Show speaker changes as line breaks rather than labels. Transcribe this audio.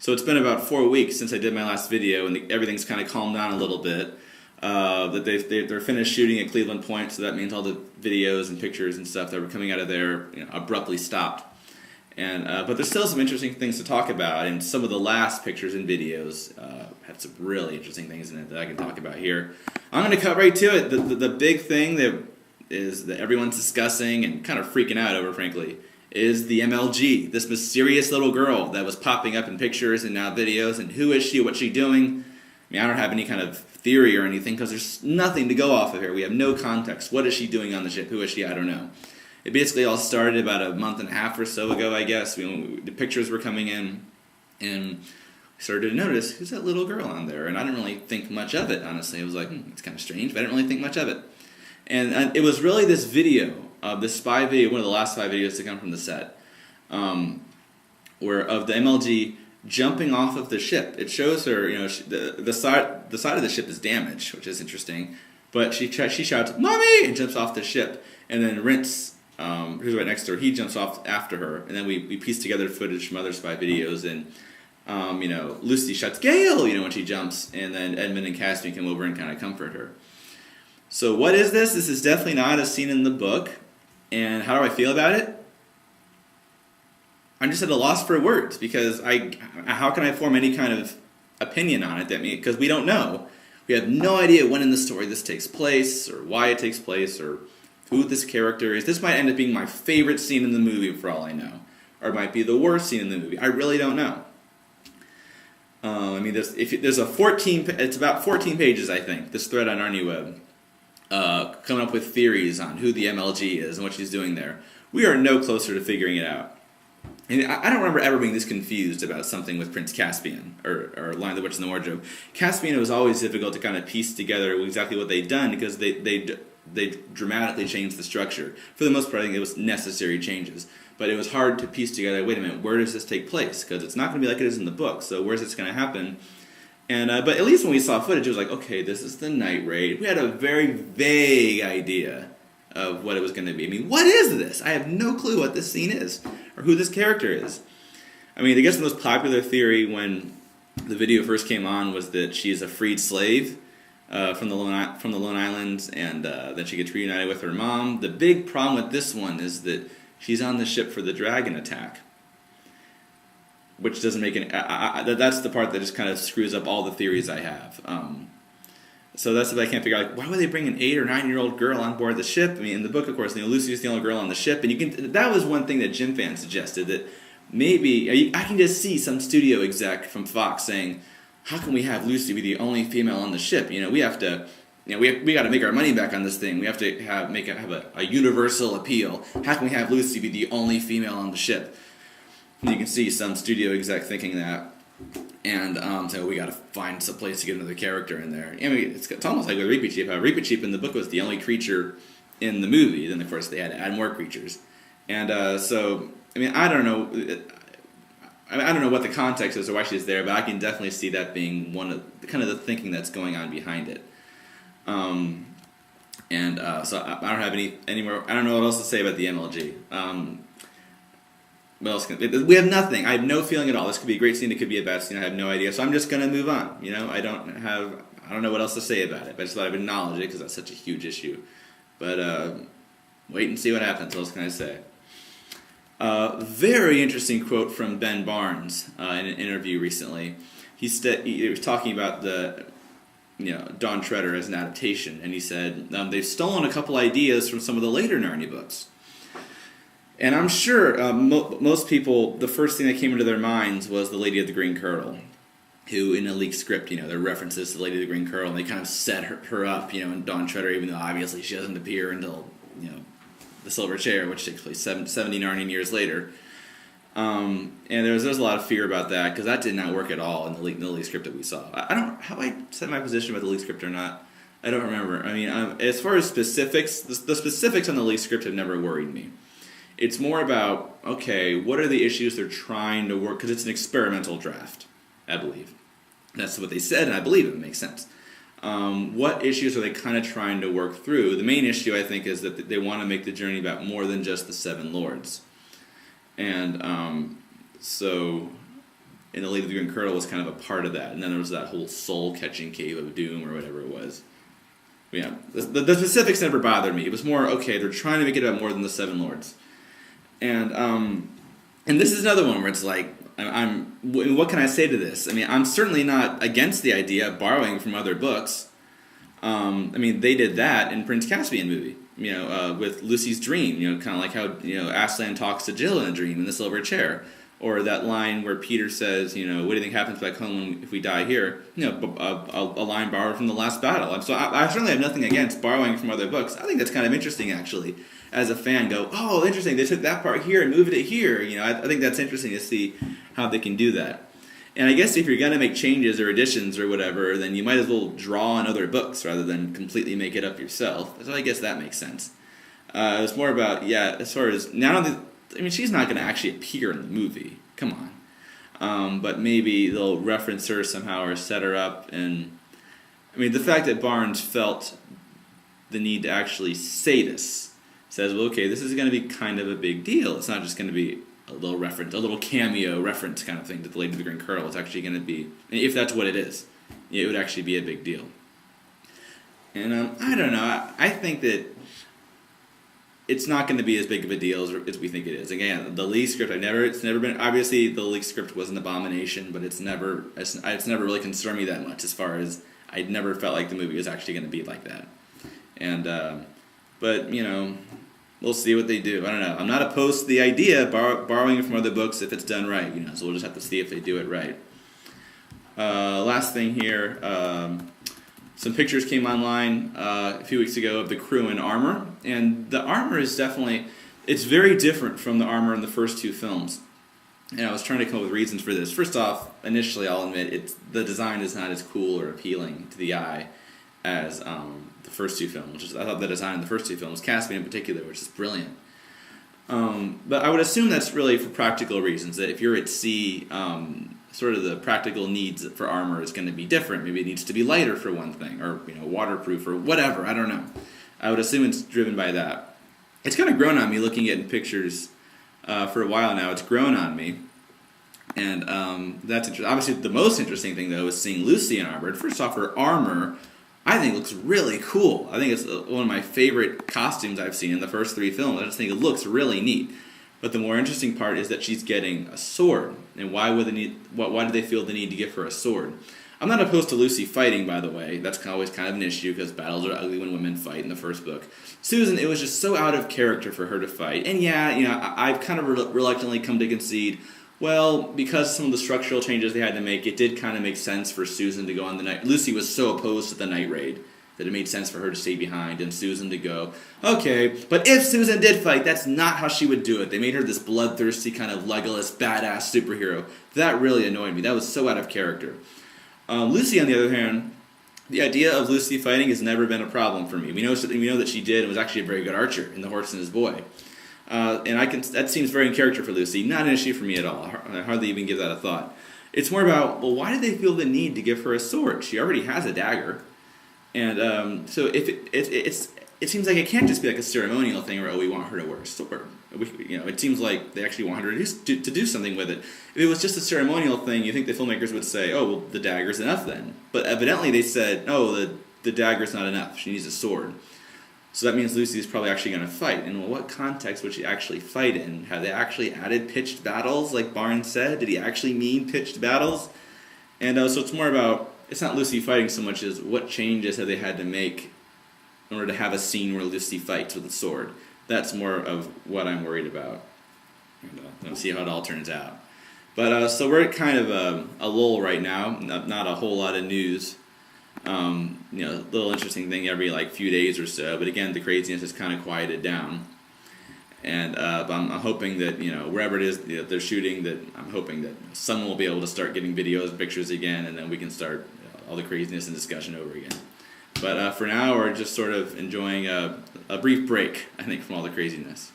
So it's been about 4 weeks since I did my last video, and everything's kind of calmed down a little bit. That they're finished shooting at Cleveland Point, so that means all the videos and pictures and stuff that were coming out of there, abruptly stopped. And but there's still some interesting things to talk about, and some of the last pictures and videos had some really interesting things in it that I can talk about here. I'm going to cut right to it. The big thing that everyone's discussing and kind of freaking out over, frankly, is the MLG, this mysterious little girl that was popping up in pictures and now videos, and who is she, what's she doing? I mean, I don't have any kind of theory or anything, because there's nothing to go off of here. We have no context. What is she doing on the ship? Who is she? I don't know. It basically all started about a month and a half or so ago, I guess. The pictures were coming in, and we started to notice, who's that little girl on there? And I didn't really think much of it, honestly. I was like, it's kind of strange, but I didn't really think much of it. And it was really this video, this spy video, one of the last 5 videos to come from the set, where of the MLG jumping off of the ship. It shows her, the side of the ship is damaged, which is interesting, but she shouts, "Mommy!" and jumps off the ship, and then Rince, who's right next to her, he jumps off after her, and then we piece together footage from other spy videos, and Lucy shouts, "Gale!" when she jumps, and then Edmund and Caspian come over and kind of comfort her. So what is this? This is definitely not a scene in the book. And how do I feel about it? I'm just at a loss for words, because how can I form any kind of opinion on it? Because we don't know. We have no idea when in the story this takes place, or why it takes place, or who this character is. This might end up being my favorite scene in the movie, for all I know. Or it might be the worst scene in the movie. I really don't know. It's about 14 pages, I think, this thread on Narnia Web. Coming up with theories on who the MLG is and what she's doing there. We are no closer to figuring it out. And I don't remember ever being this confused about something with Prince Caspian, or Lion, the Witch, and the Wardrobe. Caspian, it was always difficult to kind of piece together exactly what they'd done, because they dramatically changed the structure. For the most part, I think it was necessary changes. But it was hard to piece together, wait a minute, where does this take place? Because it's not going to be like it is in the book, so where's this going to happen? And but at least when we saw footage, it was like, okay, this is the night raid. We had a very vague idea of what it was going to be. I mean, what is this? I have no clue what this scene is, or who this character is. I mean, I guess the most popular theory when the video first came on was that she's a freed slave from the Lone Islands, and then she gets reunited with her mom. The big problem with this one is that she's on the ship for the dragon attack, which doesn't make any... that's the part that just kind of screws up all the theories I have. So that's what I can't figure out. Like, why would they bring an 8 or 9-year-old girl on board the ship? I mean, in the book, of course, Lucy's the only girl on the ship, and that was one thing that Jim Fan suggested, that maybe... I can just see some studio exec from Fox saying, how can we have Lucy be the only female on the ship? We have to... we got to make our money back on this thing. We have to have a universal appeal. How can we have Lucy be the only female on the ship? And you can see some studio exec thinking that, and so we got to find some place to get another character in there. I mean, it's almost like with Reepicheep. Reepicheep in the book was the only creature in the movie. Then of course they had to add more creatures, and so I mean I don't know. I don't know what the context is or why she's there, but I can definitely see that being one of the thinking that's going on behind it. So I don't have any more. I don't know what else to say about the MLG. What else we have nothing. I have no feeling at all. This could be a great scene. It could be a bad scene. I have no idea. So I'm just going to move on. I don't know what else to say about it. But I just thought I would acknowledge it because that's such a huge issue. But wait and see what happens. What else can I say? Very interesting quote from Ben Barnes in an interview recently. He was talking about the Dawn Treader as an adaptation, and he said they've stolen a couple ideas from some of the later Narnia books. And I'm sure most people, the first thing that came into their minds was the Lady of the Green Kirtle, who in a leaked script, there are references to the Lady of the Green Kirtle, and they kind of set her up, in Dawn Treader, even though obviously she doesn't appear until, the Silver Chair, which takes place 70 Narnian years later. And there's a lot of fear about that, because that did not work at all in the leaked script that we saw. I don't, how I set my position about the leaked script or not, I don't remember. I mean, as far as specifics, the specifics on the leaked script have never worried me. It's more about, okay, what are the issues they're trying to work, because it's an experimental draft, I believe. That's what they said, and I believe it makes sense. What issues are they kind of trying to work through? The main issue, I think, is that they want to make the journey about more than just the Seven Lords. And so and the Lady of the Green Kirtle was kind of a part of that. And then there was that whole soul-catching Cave of Doom or whatever it was. But yeah, the specifics never bothered me. It was more, okay, they're trying to make it about more than the Seven Lords. And this is another one where it's like, what can I say to this? I mean, I'm certainly not against the idea of borrowing from other books. I mean, they did that in Prince Caspian movie, with Lucy's dream, kind of like how, Aslan talks to Jill in a dream in the silver chair. Or that line where Peter says, what do you think happens back home if we die here? A line borrowed from the last battle. So I certainly have nothing against borrowing from other books. I think that's kind of interesting, actually. As a fan, go, oh, interesting, they took that part here and moved it here. I think that's interesting to see how they can do that. And I guess if you're going to make changes or additions or whatever, then you might as well draw on other books rather than completely make it up yourself. So I guess that makes sense. It's more about, as far as, she's not going to actually appear in the movie. Come on. But maybe they'll reference her somehow or set her up. And, the fact that Barnes felt the need to actually say this says, well, okay, this is going to be kind of a big deal. It's not just going to be a little cameo reference kind of thing to the Lady of the Green Kirtle. It's actually going to be, if that's what it is, it would actually be a big deal. And I don't know. I think that it's not going to be as big of a deal as we think it is. Again, the Lee script, it's never been, obviously the Lee script was an abomination, but it's never really concerned me that much as far as I never felt like the movie was actually going to be like that. And, but, we'll see what they do. I don't know. I'm not opposed to the idea of borrowing from other books if it's done right, so we'll just have to see if they do it right. Last thing here, some pictures came online a few weeks ago of the crew in armor, and the armor is definitely, it's very different from the armor in the first two films. And I was trying to come up with reasons for this. First off, initially I'll admit, the design is not as cool or appealing to the eye as the first two films. I thought the design in the first two films, Caspian in particular, which is brilliant. But I would assume that's really for practical reasons, that if you're at sea, sort of the practical needs for armor is going to be different. Maybe it needs to be lighter for one thing, or waterproof, or whatever. I don't know. I would assume it's driven by that. It's kind of grown on me looking at pictures for a while now. It's grown on me, and that's interesting. Obviously, the most interesting thing though is seeing Lucy in armor. First off, her armor, I think, looks really cool. I think it's one of my favorite costumes I've seen in the first three films. I just think it looks really neat. But the more interesting part is that she's getting a sword. And why do they feel the need to give her a sword? I'm not opposed to Lucy fighting, by the way. That's always kind of an issue because battles are ugly when women fight in the first book. Susan, it was just so out of character for her to fight. And I've kind of reluctantly come to concede, well, because some of the structural changes they had to make, it did kind of make sense for Susan to go on the night. Lucy was so opposed to the night raid that it made sense for her to stay behind and Susan to go. Okay, but if Susan did fight, that's not how she would do it. They made her this bloodthirsty kind of Legolas badass superhero. That really annoyed me. That was so out of character. Lucy, on the other hand, the idea of Lucy fighting has never been a problem for me. We know that she did and was actually a very good archer in The Horse and His Boy. And that seems very in character for Lucy. Not an issue for me at all. I hardly even give that a thought. It's more about, well, why did they feel the need to give her a sword? She already has a dagger. And so if it seems like it can't just be like a ceremonial thing where, we want her to wear a sword. It seems like they actually want her to do something with it. If it was just a ceremonial thing, you think the filmmakers would say, oh, well, the dagger's enough then. But evidently they said, no, the dagger's not enough. She needs a sword. So that means Lucy's probably actually going to fight. And what context would she actually fight in? Have they actually added pitched battles, like Barnes said? Did he actually mean pitched battles? And so it's more about, it's not Lucy fighting so much as what changes have they had to make in order to have a scene where Lucy fights with a sword. That's more of what I'm worried about. And we'll see how it all turns out. But so we're at kind of a lull right now. Not a whole lot of news. Little interesting thing every few days or so. But again, the craziness has kind of quieted down. And but I'm hoping that wherever it is they're shooting, that I'm hoping that someone will be able to start getting videos and pictures again, and then we can start all the craziness and discussion over again. But for now, we're just sort of enjoying a brief break, I think, from all the craziness.